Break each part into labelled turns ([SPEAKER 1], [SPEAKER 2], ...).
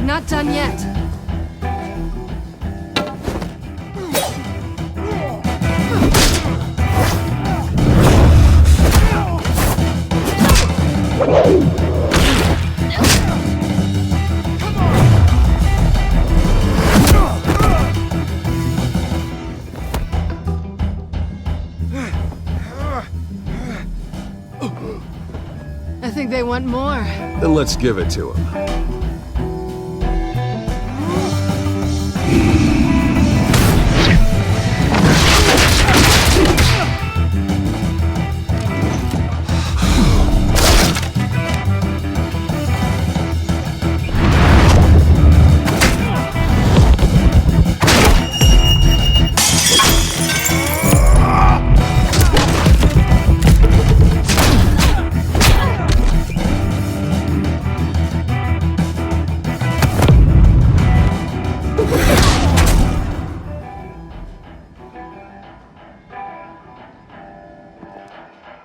[SPEAKER 1] Not done yet. I think they want more.
[SPEAKER 2] Then let's give it to him.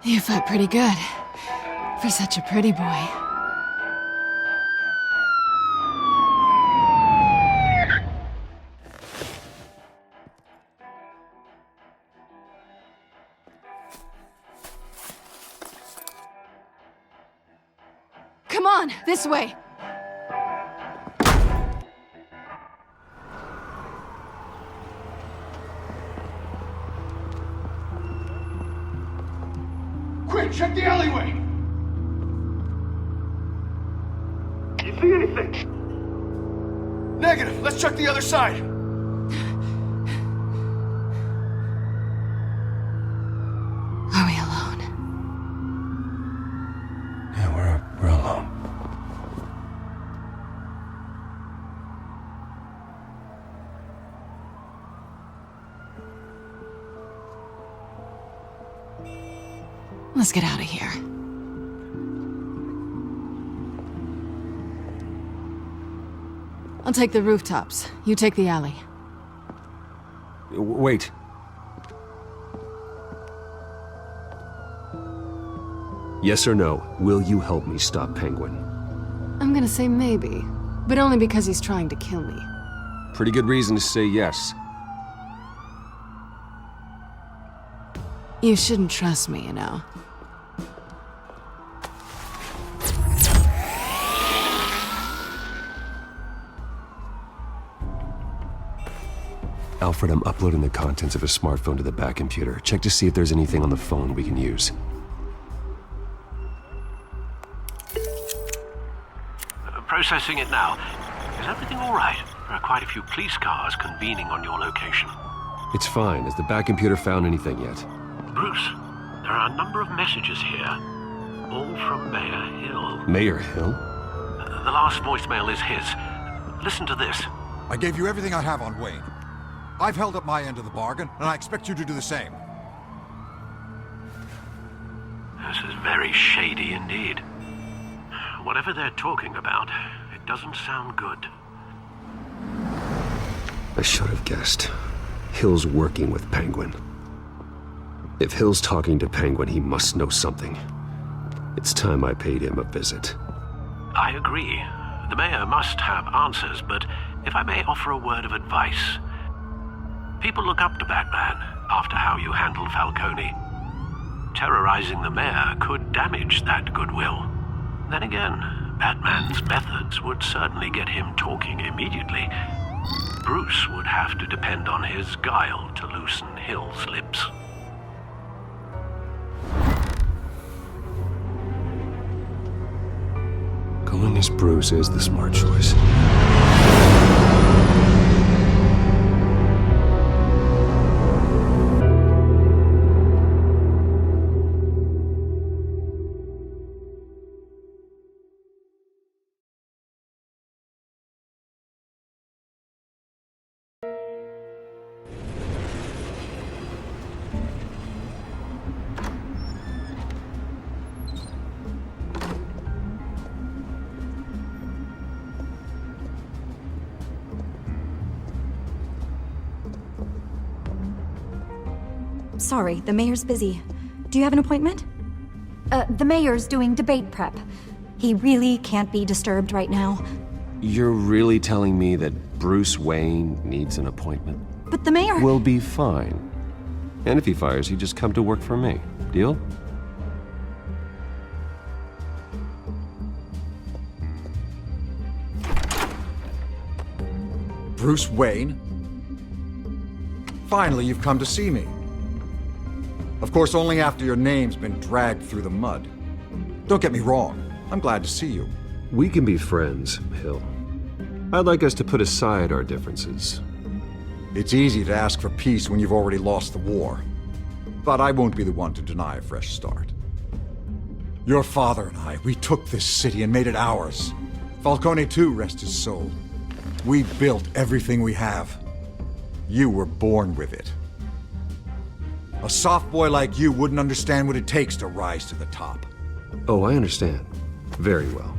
[SPEAKER 1] You fought pretty good. For such a pretty boy. Come on, this way!
[SPEAKER 3] Quick, check the alleyway! You see anything? Negative. Let's check the other side.
[SPEAKER 1] Are we alone?
[SPEAKER 2] Yeah, we're alone.
[SPEAKER 1] Let's get out of here. I'll take the rooftops. You take the alley.
[SPEAKER 2] Wait. Yes or no, will you help me stop Penguin?
[SPEAKER 1] I'm gonna say maybe, but only because he's trying to kill me.
[SPEAKER 2] Pretty good reason to say yes.
[SPEAKER 1] You shouldn't trust me, you know.
[SPEAKER 2] Alfred, I'm uploading the contents of a smartphone to the back computer. Check to see if there's anything on the phone we can use.
[SPEAKER 4] Processing it now. Is everything all right? There are quite a few police cars convening on your location.
[SPEAKER 2] It's fine. Has the back computer found anything yet?
[SPEAKER 4] Bruce, there are a number of messages here. All from Mayor Hill.
[SPEAKER 2] Mayor Hill?
[SPEAKER 4] The last voicemail is his. Listen to this.
[SPEAKER 5] I gave you everything I have on Wayne. I've held up my end of the bargain, and I expect you to do the same.
[SPEAKER 4] This is very shady indeed. Whatever they're talking about, it doesn't sound good.
[SPEAKER 2] I should have guessed. Hill's working with Penguin. If Hill's talking to Penguin, he must know something. It's time I paid him a visit.
[SPEAKER 4] I agree. The mayor must have answers, but if I may offer a word of advice. People look up to Batman after how you handled Falcone. Terrorizing the mayor could damage that goodwill. Then again, Batman's methods would certainly get him talking immediately. Bruce would have to depend on his guile to loosen Hill's lips.
[SPEAKER 2] Going as Bruce is the smart choice.
[SPEAKER 6] sorry, the mayor's busy. Do you have an appointment? The mayor's doing debate prep. He really can't be disturbed right now.
[SPEAKER 2] You're really telling me that Bruce Wayne needs an appointment?
[SPEAKER 6] But the mayor...
[SPEAKER 2] We'll be fine. And if he fires you, just come to work for me. Deal?
[SPEAKER 5] Bruce Wayne? Finally, you've come to see me. Of course, only after your name's been dragged through the mud. Don't get me wrong. I'm glad to see you.
[SPEAKER 2] We can be friends, Hill. I'd like us to put aside our differences.
[SPEAKER 5] It's easy to ask for peace when you've already lost the war. But I won't be the one to deny a fresh start. Your father and I, we took this city and made it ours. Falcone too, rest his soul. We built everything we have. You were born with it. A soft boy like you wouldn't understand what it takes to rise to the top.
[SPEAKER 2] Oh, I understand. Very well.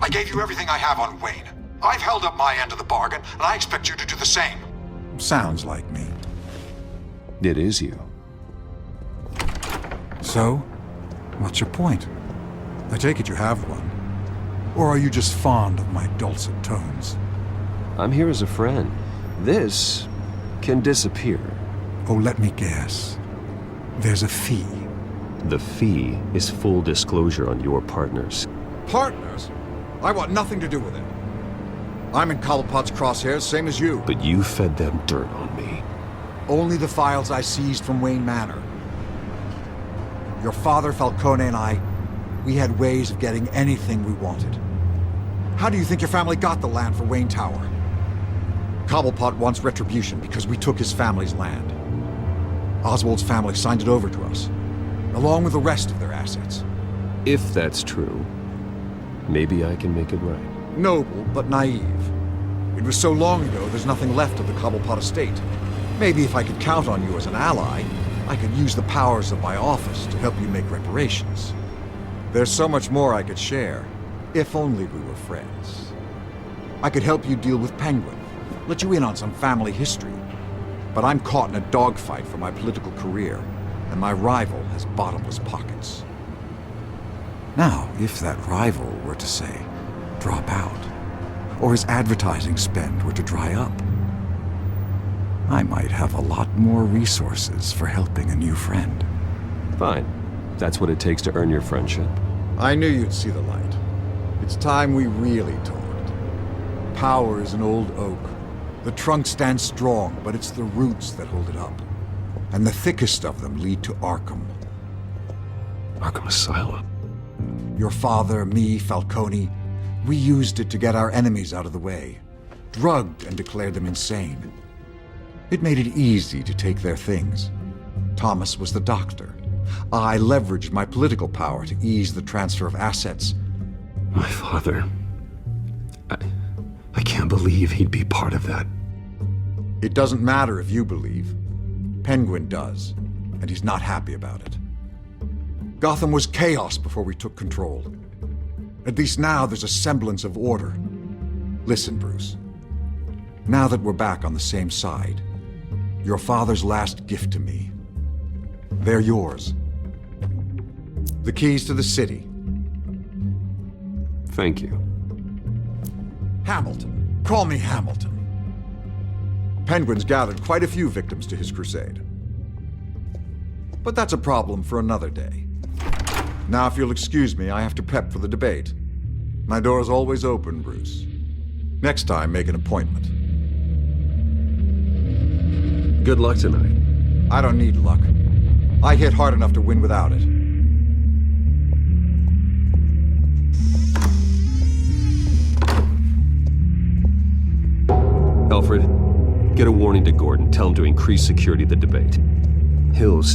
[SPEAKER 5] I gave you everything I have on Wayne. I've held up my end of the bargain, and I expect you to do the same. Sounds like me.
[SPEAKER 2] It is you.
[SPEAKER 5] So, what's your point? I take it you have one. Or are you just fond of my dulcet tones?
[SPEAKER 2] I'm here as a friend. This can disappear.
[SPEAKER 5] Oh, let me guess. There's a fee.
[SPEAKER 2] The fee is full disclosure on your partners.
[SPEAKER 5] Partners? I want nothing to do with it. I'm in Cobblepot's crosshairs, same as you.
[SPEAKER 2] But you fed them dirt on me.
[SPEAKER 5] Only the files I seized from Wayne Manor. Your father, Falcone, and I, we had ways of getting anything we wanted. How do you think your family got the land for Wayne Tower? Cobblepot wants retribution because we took his family's land. Oswald's family signed it over to us, along with the rest of their assets.
[SPEAKER 2] If that's true, maybe I can make it right.
[SPEAKER 5] Noble, but naive. It was so long ago, there's nothing left of the Cobblepot estate. Maybe if I could count on you as an ally, I could use the powers of my office to help you make reparations. There's so much more I could share, if only we were friends. I could help you deal with Penguin, let you in on some family history. But I'm caught in a dogfight for my political career, and my rival has bottomless pockets. Now, if that rival were to say, drop out, or his advertising spend were to dry up, I might have a lot more resources for helping a new friend.
[SPEAKER 2] Fine. That's what it takes to earn your friendship.
[SPEAKER 5] I knew you'd see the light. It's time we really talked. Power is an old oak. The trunk stands strong, but it's the roots that hold it up. And the thickest of them lead to Arkham.
[SPEAKER 2] Arkham Asylum.
[SPEAKER 5] Your father, me, Falcone, we used it to get our enemies out of the way. Drugged and declared them insane. It made it easy to take their things. Thomas was the doctor. I leveraged my political power to ease the transfer of assets.
[SPEAKER 2] My father... I can't believe he'd be part of that.
[SPEAKER 5] It doesn't matter if you believe. Penguin does, and he's not happy about it. Gotham was chaos before we took control. At least now there's a semblance of order. Listen, Bruce. Now that we're back on the same side, your father's last gift to me, they're yours. The keys to the city.
[SPEAKER 2] Thank you.
[SPEAKER 5] Hamilton. Call me Hamilton. Penguin's gathered quite a few victims to his crusade. But that's a problem for another day. Now, if you'll excuse me, I have to prep for the debate. My door is always open, Bruce. Next time, make an appointment.
[SPEAKER 2] Good luck tonight.
[SPEAKER 5] I don't need luck. I hit hard enough to win without it.
[SPEAKER 2] Alfred, get a warning to Gordon. Tell him to increase security at the debate. Hills.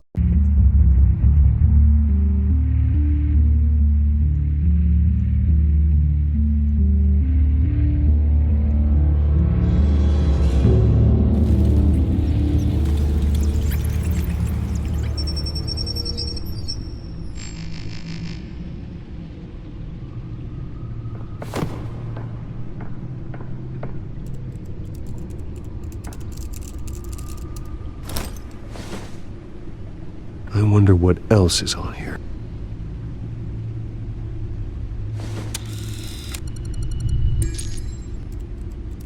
[SPEAKER 2] I wonder what else is on here.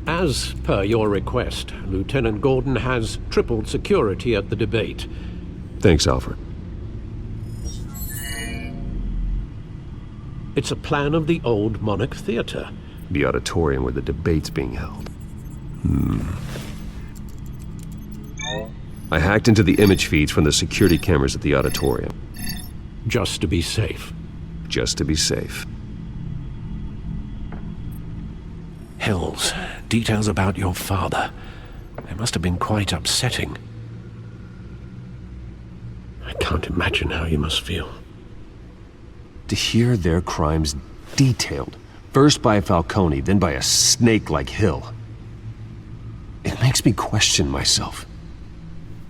[SPEAKER 4] As per your request, Lieutenant Gordon has tripled security at the debate.
[SPEAKER 2] Thanks, Alfred.
[SPEAKER 4] It's a plan of the old Monarch Theater.
[SPEAKER 2] The auditorium where the debate's being held. I hacked into the image feeds from the security cameras at the auditorium.
[SPEAKER 4] Just to be safe.
[SPEAKER 2] Just to be safe.
[SPEAKER 4] Hills, details about your father. They must have been quite upsetting. I can't imagine how you must feel.
[SPEAKER 2] To hear their crimes detailed, first by Falcone, then by a snake like Hill. It makes me question myself.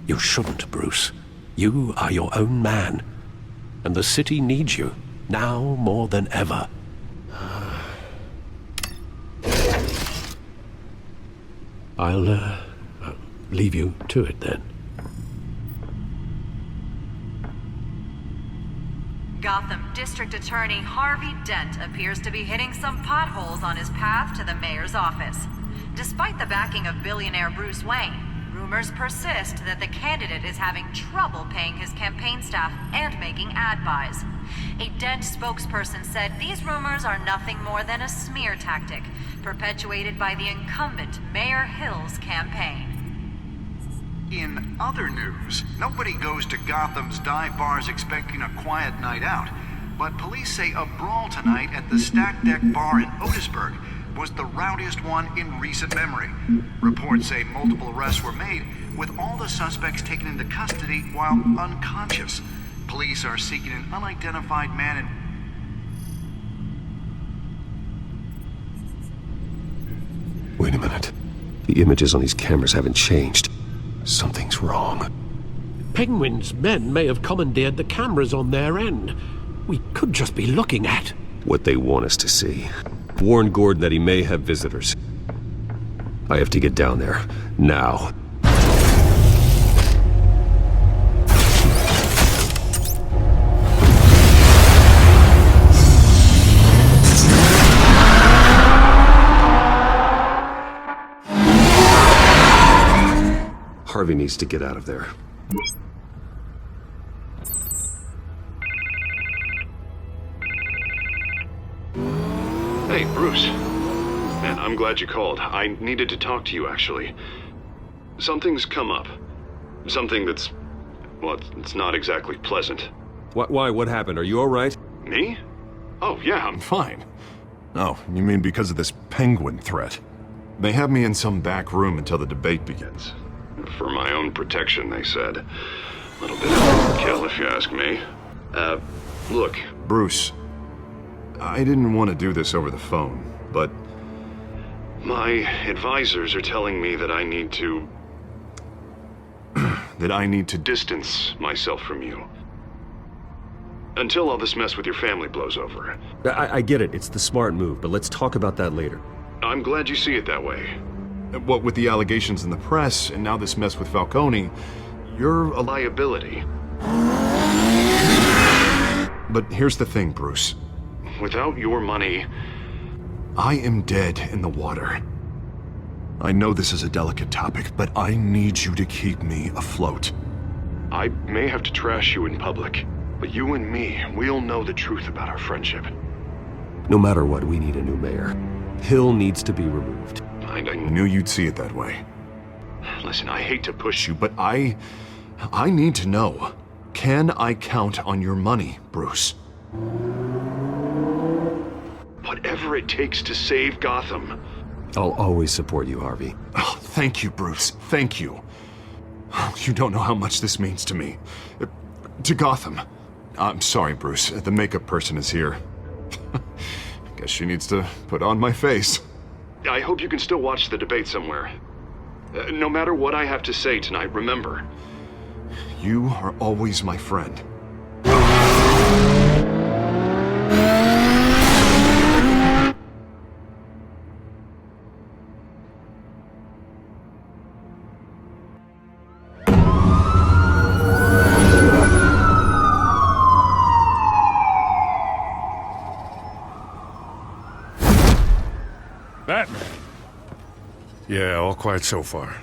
[SPEAKER 4] You shouldn't, Bruce. You are your own man. And the city needs you, now more than ever. I'll leave you to it then.
[SPEAKER 7] Gotham District Attorney Harvey Dent appears to be hitting some potholes on his path to the mayor's office. Despite the backing of billionaire Bruce Wayne, rumors persist that the candidate is having trouble paying his campaign staff and making ad buys. A Dent spokesperson said these rumors are nothing more than a smear tactic, perpetuated by the incumbent Mayor Hill's campaign.
[SPEAKER 8] In other news, nobody goes to Gotham's dive bars expecting a quiet night out, but police say a brawl tonight at the Stack Deck Bar in Otisburg was the rowdiest one in recent memory. Reports say multiple arrests were made, with all the suspects taken into custody while unconscious. Police are seeking an unidentified man in...
[SPEAKER 2] Wait a minute. The images on these cameras haven't changed. Something's wrong.
[SPEAKER 4] Penguin's men may have commandeered the cameras on their end. We could just be looking at...
[SPEAKER 2] What they want us to see. Warn Gordon that he may have visitors. I have to get down there. Now. Harvey needs to get out of there.
[SPEAKER 9] Hey, Bruce. Man, I'm glad you called. I needed to talk to you, actually. Something's come up. Something that's... well, it's not exactly pleasant.
[SPEAKER 2] Why? What happened? Are you all right?
[SPEAKER 9] Me? Oh, yeah, I'm fine.
[SPEAKER 10] Oh, you mean because of this penguin threat? They have me in some back room until the debate begins.
[SPEAKER 9] For my own protection, they said. A little bit of overkill, if you ask me. Look.
[SPEAKER 10] Bruce, I didn't want to do this over the phone, but...
[SPEAKER 9] my advisors are telling me that I need to...
[SPEAKER 10] that I need to
[SPEAKER 9] distance myself from you. Until all this mess with your family blows over.
[SPEAKER 2] I get it. It's the smart move, but let's talk about that later.
[SPEAKER 9] I'm glad you see it that way.
[SPEAKER 10] What with the allegations in the press, and now this mess with Falcone, you're a
[SPEAKER 9] liability.
[SPEAKER 10] But here's the thing, Bruce.
[SPEAKER 9] Without your money...
[SPEAKER 10] I am dead in the water. I know this is a delicate topic, but I need you to keep me afloat.
[SPEAKER 9] I may have to trash you in public, but you and me, we'll know the truth about our friendship.
[SPEAKER 2] No matter what, we need a new mayor. Hill needs to be removed.
[SPEAKER 10] I knew you'd see it that way.
[SPEAKER 9] Listen, I hate to push you,
[SPEAKER 10] But I need to know. Can I count on your money, Bruce?
[SPEAKER 9] whatever it takes to save Gotham.
[SPEAKER 2] I'll always support you, Harvey.
[SPEAKER 10] Oh, thank you, Bruce. Thank you. You don't know how much this means to me. To Gotham. I'm sorry, Bruce. The makeup person is here. Guess she needs to put on my face.
[SPEAKER 9] I hope you can still watch the debate somewhere. No matter what I have to say tonight, remember.
[SPEAKER 10] You are always my friend.
[SPEAKER 11] quiet so far.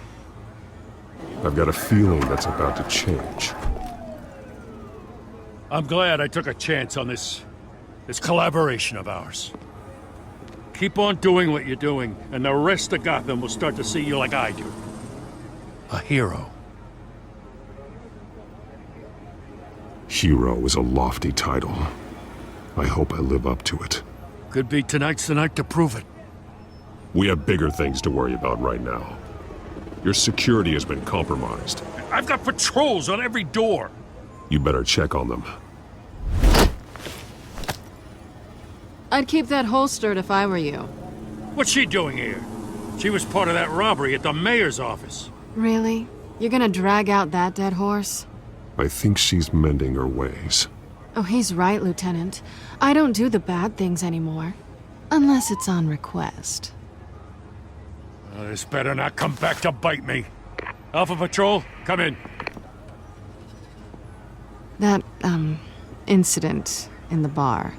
[SPEAKER 9] I've got a feeling that's about to change.
[SPEAKER 11] I'm glad I took a chance on this collaboration of ours. Keep on doing what you're doing, and the rest of Gotham will start to see you like I do. A hero.
[SPEAKER 9] Hero is a lofty title. I hope I live up to it.
[SPEAKER 11] Could be tonight's the night to prove it.
[SPEAKER 9] We have bigger things to worry about right now. Your security has been compromised.
[SPEAKER 11] I've got patrols on every door.
[SPEAKER 9] You better check on them.
[SPEAKER 1] I'd keep that holstered if I were you.
[SPEAKER 11] What's she doing here? She was part of that robbery at the mayor's office.
[SPEAKER 1] Really? You're gonna drag out that dead horse?
[SPEAKER 9] I think she's mending her ways.
[SPEAKER 1] Oh, he's right, Lieutenant. I don't do the bad things anymore. Unless it's on request.
[SPEAKER 11] This better not come back to bite me. Alpha Patrol, come in.
[SPEAKER 1] That, incident in the bar.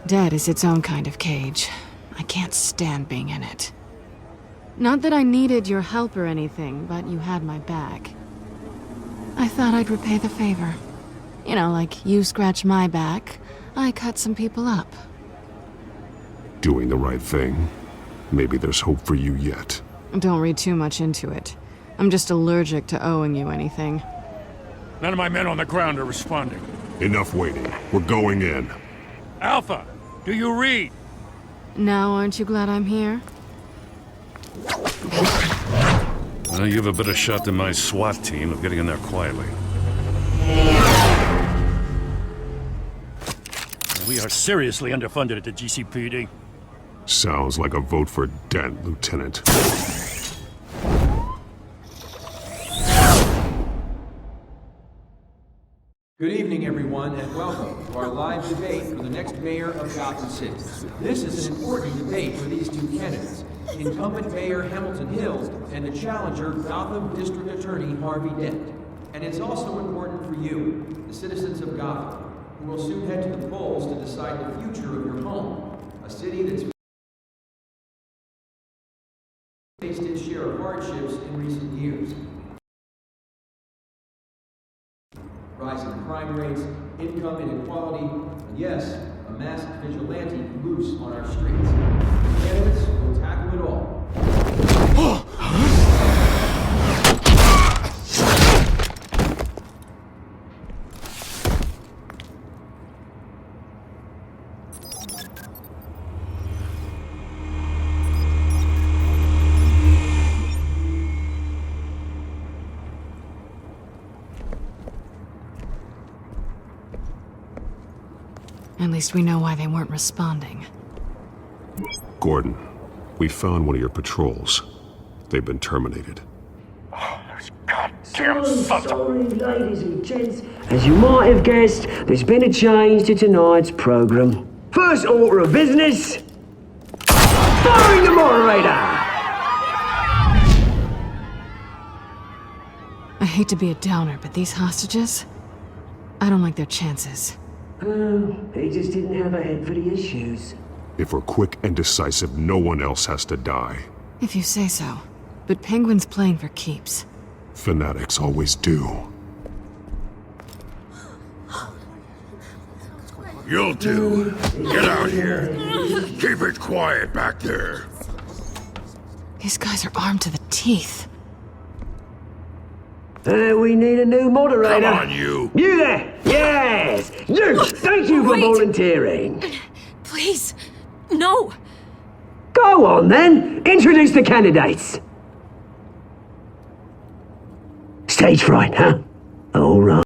[SPEAKER 1] Dead is its own kind of cage. I can't stand being in it. Not that I needed your help or anything, but you had my back. I thought I'd repay the favor. You know, like you scratch my back, I cut some people up.
[SPEAKER 9] Doing the right thing. Maybe there's hope for you yet.
[SPEAKER 1] Don't read too much into it. I'm just allergic to owing you anything.
[SPEAKER 11] None of my men on the ground are responding.
[SPEAKER 9] Enough waiting. We're going in.
[SPEAKER 11] Alpha, do you read?
[SPEAKER 1] Now aren't you glad I'm here?
[SPEAKER 11] Well, you have a better shot than my SWAT team of getting in there quietly. We are seriously underfunded at the GCPD.
[SPEAKER 9] Sounds like a vote for Dent, Lieutenant.
[SPEAKER 12] Good evening, everyone, and welcome to our live debate for the next mayor of Gotham City. This is an important debate for these two candidates, incumbent Mayor Hamilton Hill and the challenger Gotham District Attorney Harvey Dent. And it's also important for you, the citizens of Gotham, who will soon head to the polls to decide the future of your home, a city that's faced its share of hardships in recent years. Rising crime rates, income inequality, and yes, a masked vigilante loose on our streets. The candidates will tackle it all.
[SPEAKER 1] At least we know why they weren't responding.
[SPEAKER 9] Gordon, we found one of your patrols. They've been terminated.
[SPEAKER 13] Sorry, ladies and gents. As you might have guessed, there's been a change to tonight's program. First order of business, firing the moderator!
[SPEAKER 1] I hate to be a downer, but these hostages? I don't like their chances.
[SPEAKER 13] Oh, he just didn't have a head for the issues.
[SPEAKER 9] If we're quick and decisive, no one else has to die.
[SPEAKER 1] If you say so. But Penguin's playing for keeps.
[SPEAKER 9] Fanatics always do.
[SPEAKER 11] You'll do. Get out here. Keep it quiet back there.
[SPEAKER 1] These guys are armed to the teeth.
[SPEAKER 13] We need a new moderator.
[SPEAKER 11] Come on, you.
[SPEAKER 13] You there! Yes! You! Thank you for volunteering.
[SPEAKER 14] Please, no.
[SPEAKER 13] Go on then. Introduce the candidates. Stage fright, huh? All right.